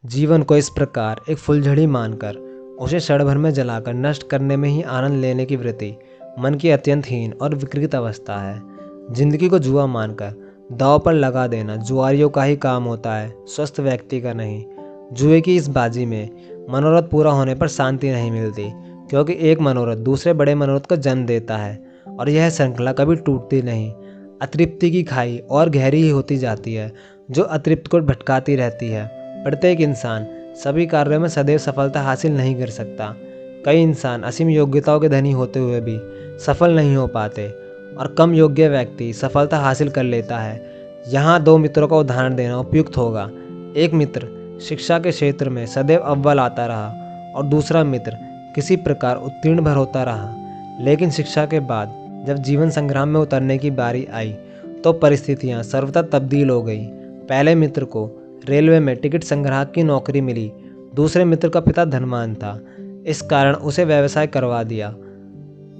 जीवन को इस प्रकार एक फुलझड़ी मानकर उसे क्षण भर में जलाकर नष्ट करने में ही आनंद लेने की वृत्ति मन की अत्यंत हीन और विकृत अवस्था है। जिंदगी को जुआ मानकर दांव पर लगा देना जुआरियों का ही काम होता है, स्वस्थ व्यक्ति का नहीं। जुए की इस बाजी में मनोरथ पूरा होने पर शांति नहीं मिलती, क्योंकि एक मनोरथ दूसरे बड़े मनोरथ को जन्म देता है और यह श्रृंखला कभी टूटती नहीं। अतृप्ति की खाई और गहरी ही होती जाती है, जो अतृप्त को भटकाती रहती है। प्रत्येक इंसान सभी कार्यों में सदैव सफलता हासिल नहीं कर सकता। कई इंसान असीम योग्यताओं के धनी होते हुए भी सफल नहीं हो पाते और कम योग्य व्यक्ति सफलता हासिल कर लेता है। यहाँ दो मित्रों का उदाहरण देना उपयुक्त होगा। एक मित्र शिक्षा के क्षेत्र में सदैव अव्वल आता रहा और दूसरा मित्र किसी प्रकार उत्तीर्ण भर होता रहा। लेकिन शिक्षा के बाद जब जीवन संग्राम में उतरने की बारी आई तो परिस्थितियाँ सर्वथा तब्दील हो गई। पहले मित्र को रेलवे में टिकट संग्राहक की नौकरी मिली। दूसरे मित्र का पिता धनवान था, इस कारण उसे व्यवसाय करवा दिया।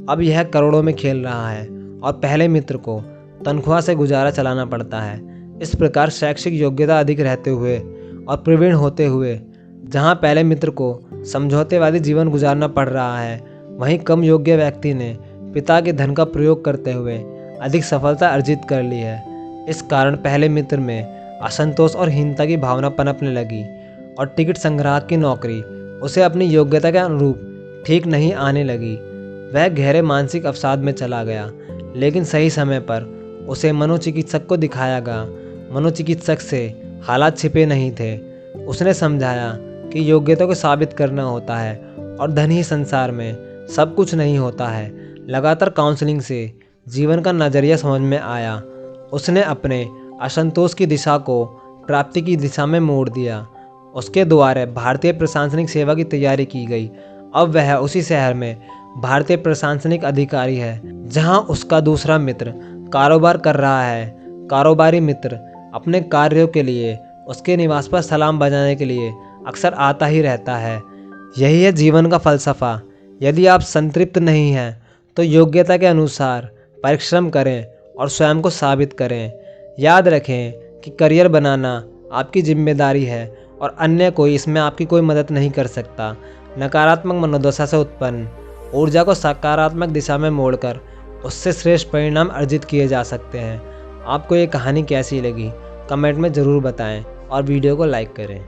अब यह करोड़ों में खेल रहा है और पहले मित्र को तनख्वाह से गुजारा चलाना पड़ता है। इस प्रकार शैक्षिक योग्यता अधिक रहते हुए और प्रवीण होते हुए जहां पहले मित्र को समझौतेवादी जीवन गुजारना पड़ रहा है, वहीं कम योग्य व्यक्ति ने पिता के धन का प्रयोग करते हुए अधिक सफलता अर्जित कर ली है। इस कारण पहले मित्र में असंतोष और हीनता की भावना पनपने लगी और टिकट संग्राहक की नौकरी उसे अपनी योग्यता के अनुरूप ठीक नहीं आने लगी। वह गहरे मानसिक अवसाद में चला गया, लेकिन सही समय पर उसे मनोचिकित्सक को दिखाया गया। मनोचिकित्सक से हालात छिपे नहीं थे। उसने समझाया कि योग्यता को साबित करना होता है और धन ही संसार में सब कुछ नहीं होता है। लगातार काउंसलिंग से जीवन का नज़रिया समझ में आया। उसने अपने असंतोष की दिशा को प्राप्ति की दिशा में मोड़ दिया। उसके द्वारा भारतीय प्रशासनिक सेवा की तैयारी की गई। अब वह उसी शहर में भारतीय प्रशासनिक अधिकारी है जहां उसका दूसरा मित्र कारोबार कर रहा है। कारोबारी मित्र अपने कार्यों के लिए उसके निवास पर सलाम बजाने के लिए अक्सर आता ही रहता है। यही है जीवन का फलसफा। यदि आप संतृप्त नहीं हैं तो योग्यता के अनुसार परिश्रम करें और स्वयं को साबित करें। याद रखें कि करियर बनाना आपकी जिम्मेदारी है और अन्य कोई इसमें आपकी कोई मदद नहीं कर सकता। नकारात्मक मनोदशा से उत्पन्न ऊर्जा को सकारात्मक दिशा में मोड़कर उससे श्रेष्ठ परिणाम अर्जित किए जा सकते हैं। आपको ये कहानी कैसी लगी कमेंट में ज़रूर बताएं और वीडियो को लाइक करें।